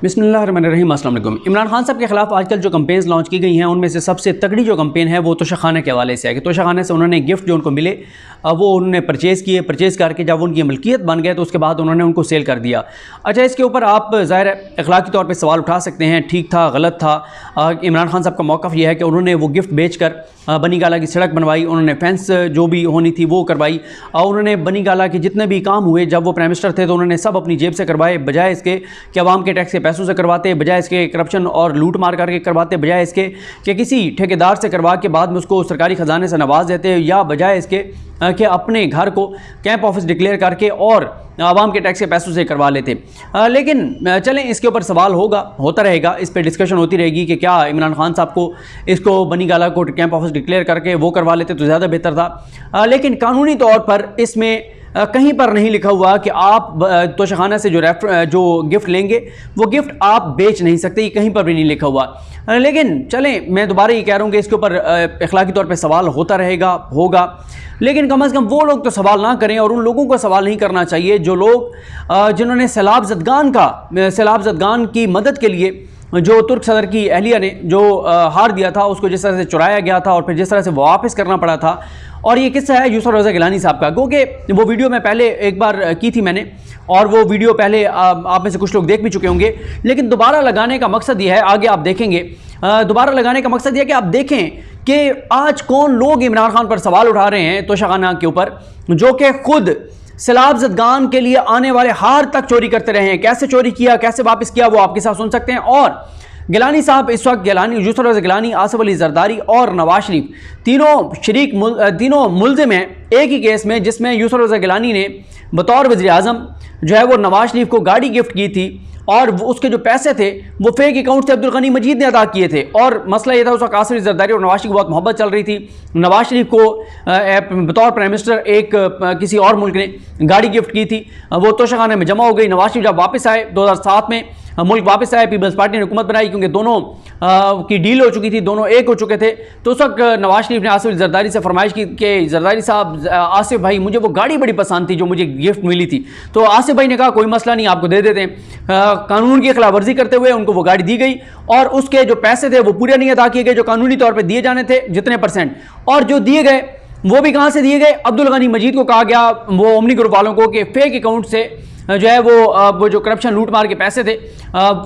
बिस्मिल्लाहिर्रहमानिर्रहीम। अस्सलाम वालेकुम। इमरान खान साहब के खिलाफ आजकल जो कंपेन्स लॉन्च की गई हैं उनमें से सबसे तगड़ी जो कंपेन है वो तोशाखाना के हवाले से है कि तोशाखाने से उन्होंने गिफ्ट जो उनको मिले वो उन्होंने परचेज़ करके जब उनकी मलकियत बन गए तो उसके बाद उन्होंने उनको सेल कर दिया। अच्छा, इसके ऊपर आप ज़ाहिर अखलाकी तौर पर सवाल उठा सकते हैं, ठीक था, गलत था। इमरान खान साहब का मौक़िफ़ ये है कि उन्होंने वो गिफ्ट बेच कर बनी गाला की सड़क बनवाई, उन्होंने फेंस जो भी होनी थी वो करवाई, और उन्होंने बनी गाला के जितने भी काम हुए जब वो प्राइम मिनिस्टर थे तो उन्होंने सब अपनी जेब से करवाए, बजाय इसके कि आवाम के टैक्स के पैसों से करवाते, बजाय इसके करप्शन और लूट मार करके करवाते, बजाय इसके कि किसी ठेकेदार से करवा के बाद में उसको सरकारी ख़जाने से नवाज देते, या बजाय इसके कि अपने घर को कैंप ऑफिस डिक्लेयर करके और आवाम के टैक्स के पैसों से करवा लेते। लेकिन चलें, इसके ऊपर सवाल होता रहेगा, इस पर डिस्कशन होती रहेगी कि क्या इमरान खान साहब को इसको बनी गाला को कैंप ऑफिस डिक्लेयर करके वो करवा लेते तो ज़्यादा बेहतर था। लेकिन कानूनी तौर पर इसमें कहीं पर नहीं लिखा हुआ कि आप तोशाखाना से जो गिफ्ट लेंगे वो गिफ्ट आप बेच नहीं सकते, ये कहीं पर भी नहीं लिखा हुआ। लेकिन चलें, मैं दोबारा ये कह रहा हूँ कि इसके ऊपर अखलाकी तौर पे सवाल होता रहेगा, होगा, लेकिन कम से कम वो लोग तो सवाल ना करें, और उन लोगों को सवाल नहीं करना चाहिए जो लोग जिन्होंने सैलाब ज़दगान की मदद के लिए जो तुर्क सदर की अहलिया ने जो हार दिया था उसको जिस तरह से चुराया गया था और फिर जिस तरह से वापस करना पड़ा था। और ये किस्सा है यूसुफ रज़ा गिलानी साहब का, क्योंकि वो वीडियो मैं पहले एक बार की थी मैंने, और वो वीडियो पहले आप में से कुछ लोग देख भी चुके होंगे, लेकिन दोबारा लगाने का मकसद ये है, आगे आप देखेंगे, दोबारा लगाने का मकसद ये है कि आप देखें कि आज कौन लोग इमरान खान पर सवाल उठा रहे हैं तोशाखाना के यूपर, जो कि खुद सैलाब ज़दगान के लिए आने वाले हार तक चोरी करते रहे हैं। कैसे चोरी किया, कैसे वापस किया, वो आपके साथ सुन सकते हैं। और गिलानी साहब इस वक्त यूसुफ रज़ा गिलानी, आसिफ अली जरदारी और नवाज शरीफ तीनों मुल्ज़िम हैं एक ही केस में, जिसमें यूसुफ रज़ा गिलानी ने बतौर वज़ीर आज़म जो है वो नवाज शरीफ को गाड़ी गिफ्ट की थी, और उसके जो पैसे थे वो फेक अकाउंट से अब्दुल गनी मजीद ने अदा किए थे। और मसला ये था उस वक्त आसिफ अली जरदारी और नवाज शरीफ की बहुत मोहब्बत चल रही थी। नवाज शरीफ को बतौर प्राइम मिनिस्टर किसी और मुल्क ने गाड़ी गिफ्ट की थी, वो तोशाखाने में जमा हो गई। नवाज शरीफ जब वापस आए 2007 में, मुल्क वापस आए, पीपल्स पार्टी ने हुकूमत बनाई, क्योंकि दोनों की डील हो चुकी थी, दोनों एक हो चुके थे। तो उस वक्त नवाज शरीफ ने आसिफ जरदारी से फरमाइश की कि जरदारी साहब, आसिफ भाई, मुझे वो गाड़ी बड़ी पसंद थी जो मुझे गिफ्ट मिली थी। तो आसिफ भाई ने कहा कोई मसला नहीं, आपको दे देते हैं। कानून की खिलाफ वर्जी करते हुए उनको वो गाड़ी दी गई, और उसके जो पैसे थे वो पूरे नहीं अदा किए गए जो कानूनी तौर पर दिए जाने थे, जितने %, और जो दिए गए वो भी कहाँ से दिए गए, अब्दुल गनी मजीद को कहा गया, वो ओमनी ग्रुप वालों को, कि फेक अकाउंट से जो है वो जो करप्शन लूट मार के पैसे थे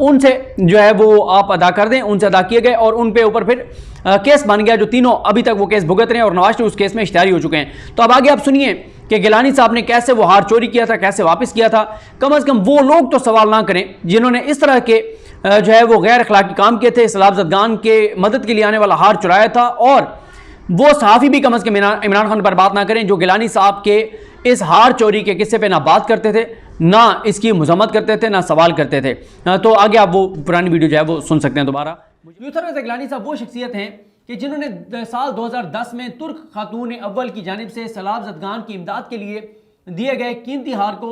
उनसे जो है वो आप अदा कर दें, उनसे अदा किए गए, और उन पे ऊपर फिर केस बन गया, जो तीनों अभी तक वो केस भुगत रहे हैं, और नवाज शरीफ उस केस में इश्तिहारी हो चुके हैं। तो अब आगे आप सुनिए कि गिलानी साहब ने कैसे वो हार चोरी किया था, कैसे वापस किया था। कम से कम वो लोग तो सवाल ना करें जिन्होंने इस तरह के जो है वो गैर अखलाकी काम किए थे, सैलाब ज़दगान के मदद के लिए आने वाला हार चुराया था। और वो सहाफ़ी भी कम से कम इमरान खान पर बात ना करें जो गिलानी साहब के इस हार चोरी के किस्से पे ना बात करते थे, ना इसकी मजम्मत करते थे, ना सवाल करते थे। तो आगे आप वो पुरानी वीडियो जो है वो सुन सकते हैं दोबारा। यूसुफ रज़ा गिलानी साहब वो शख्सियत हैं कि जिन्होंने साल 2010 में तुर्क खातून अव्वल की जानिब से सैलाब ज़दगान की इमदाद के लिए दिए गए कीमती हार को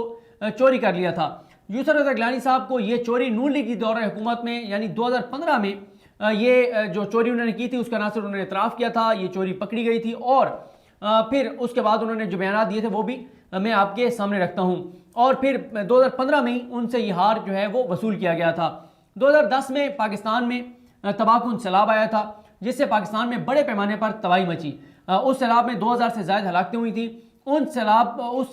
चोरी कर लिया था। यूसुफ रज़ा गिलानी साहब को ये चोरी नून लीग की दौर हुकूमत में यानी 2015 में ये जो चोरी उन्होंने की थी उसका नासिर उन्होंने इतराफ़ किया था, ये चोरी पकड़ी गई थी, और फिर उसके बाद उन्होंने जो बयान दिए थे वो भी मैं आपके सामने रखता हूँ। और फिर 2015 में ही उनसे ये हार जो है वो वसूल किया गया था। 2010 में पाकिस्तान में तबाहकुन सैलाब आया था, जिससे पाकिस्तान में बड़े पैमाने पर तबाही मची। उस सैलाब में 2000 से ज़्यादा हलाकतें हुई थी। उस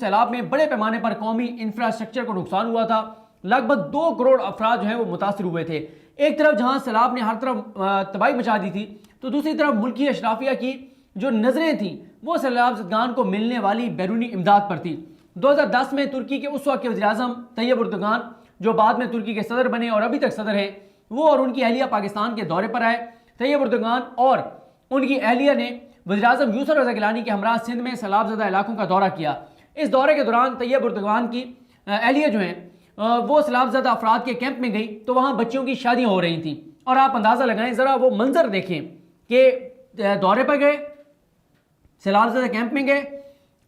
सैलाब में बड़े पैमाने पर कौमी इंफ्रास्ट्रक्चर को नुकसान हुआ था। लगभग 2 करोड़ अफराद जो हैं वो मुतासर हुए थे। एक तरफ जहाँ सैलाब ने हर तरफ तबाही मचा दी थी, तो दूसरी तरफ मुल्की अशराफिया की जो नज़रें थीं वो सैलाब ज़दगान को मिलने वाली बैरूनी इमदाद पर थी। 2010 में तुर्की के उस वक्त के वज़ीर आज़म तैयब एर्दोगान, जो बाद में तुर्की के सदर बने और अभी तक सदर हैं, वो और उनकी अहलिया पाकिस्तान के दौरे पर आए। तैयब एर्दोगान और उनकी अहलिया ने वज़ीर आज़म यूसुफ रज़ा गिलानी के हमरा सिंध में सैलाब ज़दा इलाकों का दौरा किया। इस दौरे के दौरान तैयब एर्दोगान की अहलिया जो हैं वो सैलाब ज़दा अफराद के कैंप में गई, तो वहाँ बच्चियों की शादियाँ हो रही थी। और आप अंदाज़ा लगाएं, ज़रा वो मंजर देखें कि दौरे पर गए, सैलाब ज़दा कैंप में गए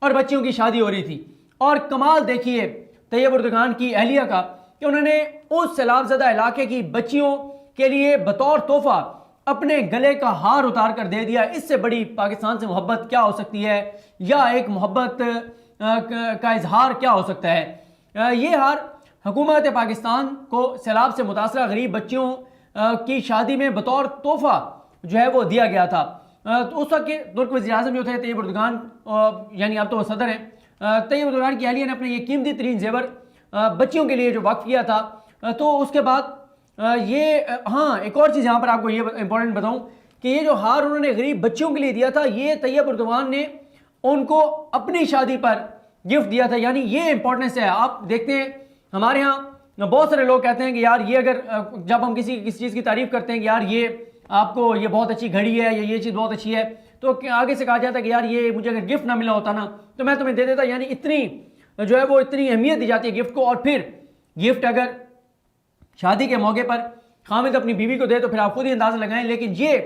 और बच्चियों की शादी हो रही थी। और कमाल देखिए तैयब एर्दोगान की अहलिया का कि उन्होंने उस सैलाब ज़दा इलाके की बच्चियों के लिए बतौर तोहफा अपने गले का हार उतार कर दे दिया। इससे बड़ी पाकिस्तान से मोहब्बत क्या हो सकती है, या एक मोहब्बत का इजहार क्या हो सकता है। ये हार हुकूमत पाकिस्तान को सैलाब से मुतासरा गरीब बच्चियों की शादी में बतौर तोहफा जो है वो दिया गया था। तो उस वक्त के तुर्क वज़ीर-ए-आज़म जो थे तैयब एर्दोगान, यानी अब तो वो सदर हैं, तैयब एर्दोगान की अहलिया ने अपने ये कीमती तरीन जेवर बच्चियों के लिए जो वक्फ किया था। तो उसके बाद हाँ, एक और चीज़ यहाँ पर आपको ये इंपॉर्टेंट बताऊँ कि ये जो हार उन्होंने गरीब बच्चियों के लिए दिया था, ये तैयब एर्दोगान ने उनको अपनी शादी पर गिफ्ट दिया था। यानी ये इंपॉर्टेंस है। आप देखते हैं हमारे यहाँ बहुत सारे लोग कहते हैं कि यार ये अगर जब हम किसी चीज़ की तारीफ़ करते हैं कि यार ये आपको ये बहुत अच्छी घड़ी है या ये चीज़ बहुत अच्छी है, तो आगे से कहा जाता है कि यार ये मुझे अगर गिफ्ट ना मिला होता ना तो मैं तुम्हें दे देता। यानी इतनी जो है वो इतनी अहमियत दी जाती है गिफ्ट को। और फिर गिफ्ट अगर शादी के मौके पर खामिद अपनी बीवी को दे तो फिर आप खुद ही अंदाज़ा लगाएं। लेकिन ये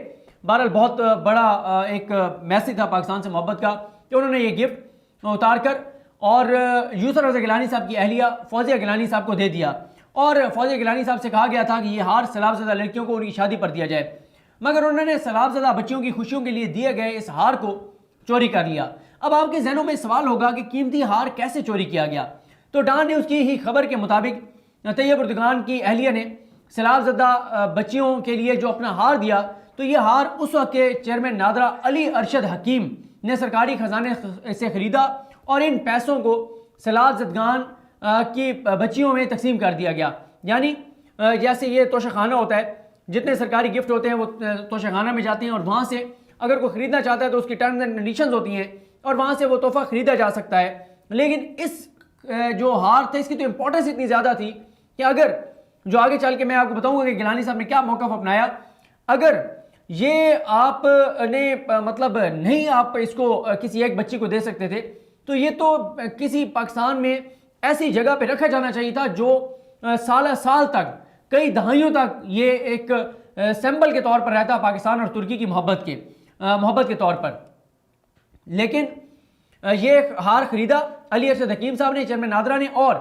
बहरहाल बहुत बड़ा एक मैसेज था पाकिस्तान से मोहब्बत का कि उन्होंने ये गिफ्ट उतार कर और यूसुफ रज़ा गिलानी साहब की अहलिया फौजिया गिलानी साहब को दे दिया। और फौजिया गिलानी साहब से कहा गया था कि ये हार सैलाबज़दा लड़कियों को उनकी शादी पर दिया जाए, मगर उन्होंने सैलाबज़दा बच्चियों की खुशियों के लिए दिए गए इस हार को चोरी कर लिया। अब आपके जहनों में सवाल होगा कि कीमती हार कैसे चोरी किया गया। तो डॉन न्यूज़ की ही खबर के मुताबिक तैयब एर्दोगान की अहलिया ने सैलाबज़दा बच्चियों के लिए जो अपना हार दिया, तो ये हार उस वक्त के चेयरमैन नादरा अली अरशद हकीम ने सरकारी खजाने से ख़रीदा और इन पैसों को सैलाबज़दगान की बच्चियों में तकसीम कर दिया गया। यानी जैसे ये तोशाखाना होता है, जितने सरकारी गिफ्ट होते हैं वो तोशाखाना में जाते हैं और वहाँ से अगर कोई ख़रीदना चाहता है तो उसकी टर्म्स एंड कंडीशंस होती हैं और वहाँ से वो तोहफा ख़रीदा जा सकता है। लेकिन इस जो हार थे इसकी तो इम्पोर्टेंस इतनी ज़्यादा थी कि अगर जो आगे चल के मैं आपको बताऊँगा कि गिलानी साहब ने क्या मौक़िफ़ अपनाया, अगर ये आपने मतलब नहीं आप इसको किसी एक बच्ची को दे सकते थे तो ये तो किसी पाकिस्तान में ऐसी जगह पे रखा जाना चाहिए था जो साल तक कई दहाइयों तक ये एक सिंबल के तौर पर रहता पाकिस्तान और तुर्की की मोहब्बत के तौर पर। लेकिन ये हार खरीदा अली अरशद हकीम साहब ने, चेयरमैन नादरा ने, और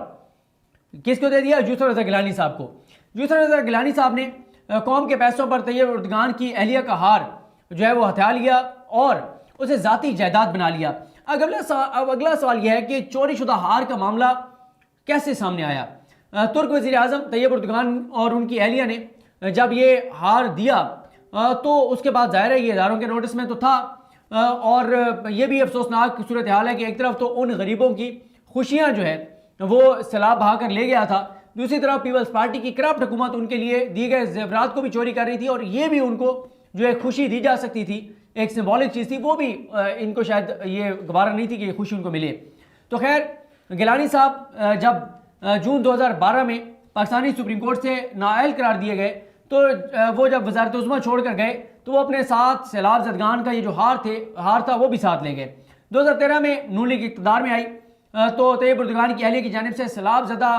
किसको दे दिया? यूसुफ रज़ा गिलानी साहब को। यूसुफ रज़ा गिलानी साहब ने कौम के पैसों पर तैयब एर्दोगान की अहलिया का हार जो है वो हथिया लिया और उसे ज़ाती जायदाद बना लिया। अब अगला सवाल यह है कि चोरी शुदा हार का मामला कैसे सामने आया? तुर्क वज़ीर-ए-आज़म तैयब एर्दोगान और उनकी अहलिया ने जब ये हार दिया तो उसके बाद ज़ाहिर है ये इदारों के नोटिस में तो था, और ये भी अफसोसनाक सूरत हाल है कि एक तरफ तो उन गरीबों की खुशियाँ जो है वो सैलाब बहा कर ले गया था, दूसरी तरफ पीपल्स पार्टी की करप्ट हुकूमत उनके लिए दिए गए ज़ेवरात को भी चोरी कर रही थी और ये भी उनको जो है खुशी दी जा सकती थी, एक सिंबॉलिक चीज़ थी, वो भी इनको शायद ये गवारा नहीं थी कि ये खुशी उनको मिले। तो खैर गिलानी साहब जब जून 2012 में पाकिस्तानी सुप्रीम कोर्ट से नाअहल करार दिए गए तो वो जब वज़ारत उज़्मा छोड़ कर गए तो वो अपने साथ सैलाबज़दगान का ये जो हार था वो भी साथ ले गए। 2013 में नून लीग इक़्तिदार में आई तो तैयब एर्दोगान की अहलिया की जानिब से सैलाबज़दा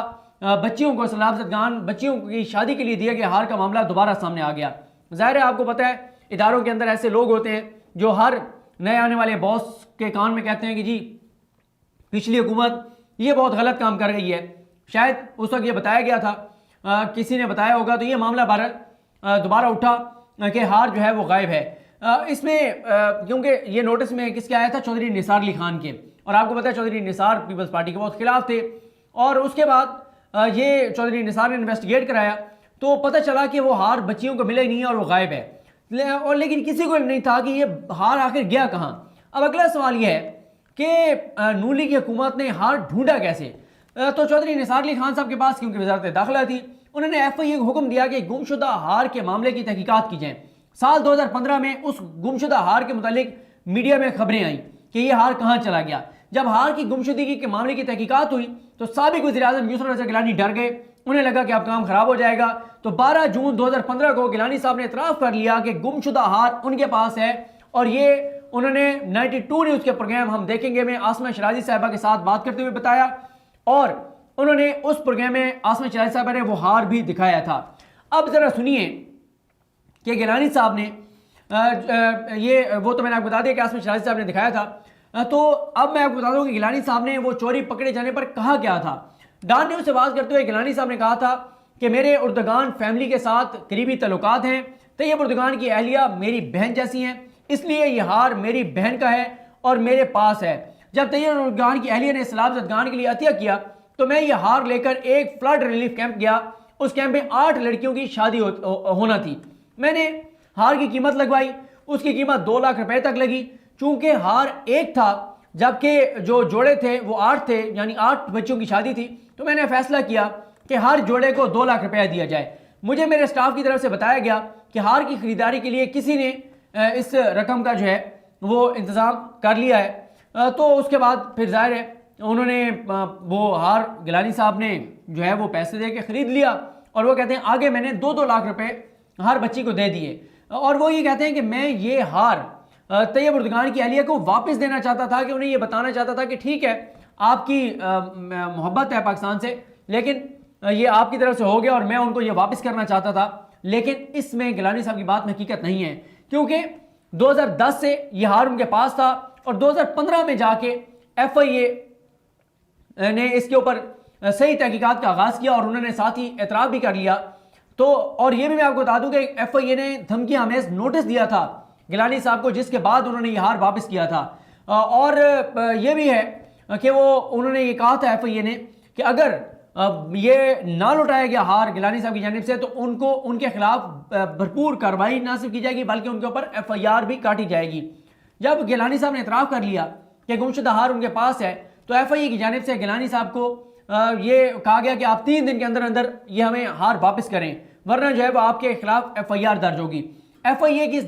बच्चियों को सैलाबज़दगान बच्चियों की शादी के लिए दिए गए हार का मामला दोबारा सामने आ गया। ज़ाहिर है आपको पता है इदारों के अंदर ऐसे लोग होते हैं जो हर नए आने वाले बॉस के कान में कहते हैं कि जी पिछली हुकूमत ये बहुत गलत काम कर रही है। शायद उस वक्त ये बताया गया था, किसी ने बताया होगा, तो ये मामला बहरहाल दोबारा उठा कि हार जो है वो गायब है। इसमें क्योंकि ये नोटिस में किसके आया था? चौधरी निसार अली खान के, और आपको पता है चौधरी निसार पीपल्स पार्टी के बहुत खिलाफ थे। और उसके बाद ये चौधरी निसार ने इन्वेस्टिगेट कराया तो पता चला कि वो हार बच्चियों को मिला ही नहीं है और वो गायब है। और लेकिन किसी को नहीं था कि ये हार आखिर गया कहाँ। अब अगला सवाल ये है कि नून लीग की हुकूमत ने हार ढूंढा कैसे? तो चौधरी निसार अली खान साहब के पास क्योंकि वज़ारत दाखिला थी, उन्होंने FIA को हुक्म दिया कि गुमशुदा हार के मामले की तहकीकात की जाए। साल 2015 में उस गुमशुदा हार के मुतालिक मीडिया में खबरें आई कि ये हार कहाँ चला गया। जब हार की गुमशुदगी के मामले की तहकीकात हुई तो साबिक वज़ीर-ए-आज़म यूसुफ रज़ा गिलानी डर गए, उन्हें लगा कि अब काम खराब हो जाएगा। तो 12 जून 2015 को गिलानी साहब ने इतराफ़ कर लिया कि गुमशुदा हार उनके पास है, और ये उन्होंने 92 न्यूज़ के प्रोग्राम हम देखेंगे में आसमा शराजी साहिबा के साथ बात करते हुए बताया, और उन्होंने उस प्रोग्राम में आसमा शराजी साहिबा ने वो हार भी दिखाया था। अब ज़रा सुनिए कि गिलानी साहब ने ये वो तो मैंने आपको बता दिया कि आसमा शराजी साहब ने दिखाया था। तो अब मैं आपको बता दूं कि गिलानी साहब ने वो चोरी पकड़े जाने पर कहा क्या था। डॉन न्यूज़ से बात करते हुए गिलानी साहब ने कहा था कि मेरे एर्दोगान फैमिली के साथ करीबी तल्लुकात हैं, तैयब एर्दोगान की अहलिया मेरी बहन जैसी हैं, इसलिए ये हार मेरी बहन का है और मेरे पास है। जब तैयब एर्दोगान की अहलिया ने सैलाबज़दगान के लिए अतिया किया तो मैं ये हार लेकर एक फ्लड रिलीफ कैंप गया। उस कैंप में 8 लड़कियों की शादी होना थी। मैंने हार की कीमत लगवाई, उसकी कीमत 2 लाख रुपए तक लगी। चूंकि हार एक था जबकि जो जोड़े थे वो 8 थे, यानी 8 बच्चों की शादी थी, तो मैंने फैसला किया कि हर जोड़े को 2 लाख रुपया दिया जाए। मुझे मेरे स्टाफ की तरफ से बताया गया कि हार की खरीदारी के लिए किसी ने इस रकम का जो है वो इंतज़ाम कर लिया है। तो उसके बाद फिर जाहिर है उन्होंने वो हार गिलानी साहब ने जो है वो पैसे दे के ख़रीद लिया, और वो कहते हैं आगे मैंने 2-2 लाख रुपए हर बच्ची को दे दिए। और वो ये कहते हैं कि मैं ये हार तैयब उर्दगान की अहलिया को वापस देना चाहता था, कि उन्हें ये बताना चाहता था कि ठीक है आपकी मोहब्बत है पाकिस्तान से, लेकिन ये आपकी तरफ से हो गया और मैं उनको ये वापस करना चाहता था। लेकिन इसमें गिलानी साहब की बात में हकीकत नहीं है, क्योंकि 2010 से ये हार उनके पास था और 2015 में जाके FIA ने इसके ऊपर सही तहकीकात का आगाज़ किया और उन्होंने साथ ही एतराफ़ भी कर लिया। तो और ये भी मैं आपको बता दूं कि FIA ने धमकी आमेज नोटिस दिया था गिलानी साहब को, जिसके बाद उन्होंने ये हार वापस किया था। और ये भी है कि वो उन्होंने ये कहा था FIA ने कि अगर ये ना लौटाया गया हार गिलानी साहब की जानिब से तो उनको उनके खिलाफ भरपूर कार्रवाई ना सिर्फ की जाएगी बल्कि उनके ऊपर FIR भी काटी जाएगी। जब गिलानी साहब ने इतराफ़ कर लिया कि गुमशुदा हार उनके पास है, तो FIA की जानिब से गिलानी साहब को ये कहा गया कि आप 3 दिन के अंदर अंदर ये हमें हार वापस करें, वरना जो है वो आपके खिलाफ FIR दर्ज होगी। FIA की इस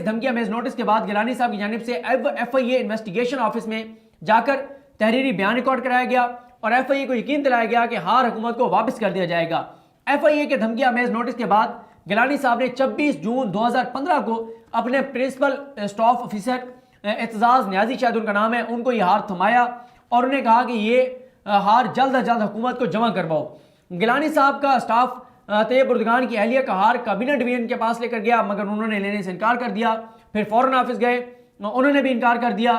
धमकी अमेज नोटिस के बाद गिलानी साहब की जानिब से FIA इन्वेस्टिगेशन ऑफिस में जाकर तहरीरी बयान रिकॉर्ड कराया गया और FIA को यकीन दिलाया गया कि हार हुकूमत को वापस कर दिया जाएगा। FIA के धमकी अमेज नोटिस के बाद गिलानी साहब ने 26 जून 2015 को अपने principal staff officer Aitzaz Niazi, शायद उनका नाम है, उनको यह हार थमाया और उन्हें कहा कि ये हार जल्द अज जल्द हुकूमत को जमा करवाओ। गिलानी साहब का स्टाफ तैयब उर्दगान की अहलिया का हार कैबिनेट डिवीजन के पास लेकर गया, मगर उन्होंने लेने से इनकार कर दिया। फिर फॉरेन ऑफिस गए, उन्होंने भी इनकार कर दिया।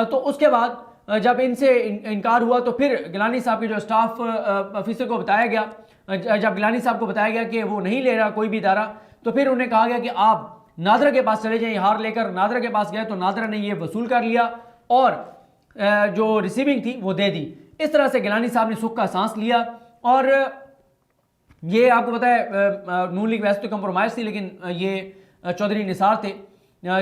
तो उसके बाद जब इनसे इनकार हुआ तो फिर गिलानी साहब के जो स्टाफ ऑफिसर को बताया गया, जब गिलानी साहब को बताया गया कि वो नहीं ले रहा कोई भी इदारा, तो फिर उन्हें कहा गया कि आप नादरा के पास चले जाएं। हार लेकर नादरा के पास गए तो नादरा ने ये वसूल कर लिया और जो रिसीविंग थी वो दे दी। इस तरह से गिलानी साहब ने सुख का सांस लिया। और ये आपको पता है नून लीग वैसे तो कंप्रोमाइज़ थी, लेकिन ये चौधरी निसार थे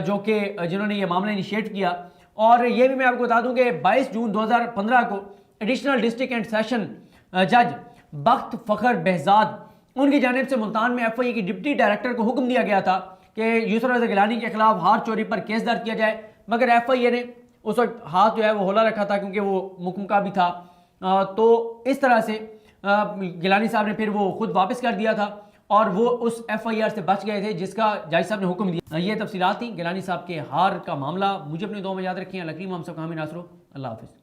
जो कि जिन्होंने ये मामला इनिशिएट किया। और ये भी मैं आपको बता दूं कि 22 जून 2015 को एडिशनल डिस्ट्रिक्ट एंड सेशन जज बख्त फ़खर behzad उनकी जानिब से मुल्तान में FIA की डिप्टी डायरेक्टर को हुक्म दिया गया था कि यूसुफ रज़ा गिलानी के खिलाफ हार चोरी पर केस दर्ज किया जाए, मगर FIA ने उस वक्त हाथ जो है वो होला रखा था क्योंकि वो मुकम्मल भी था। तो इस तरह से गिलानी साहब ने फिर वो खुद वापस कर दिया था और वो उस FIR से बच गए थे जिसका जज साहब ने हुक्म दिया। ये तफसीलात थी गिलानी साहब के हार का मामला। मुझे अपनी दुआ में याद रखिए। लकीम हम सब हामी नासरो। अल्लाह हाफिज़।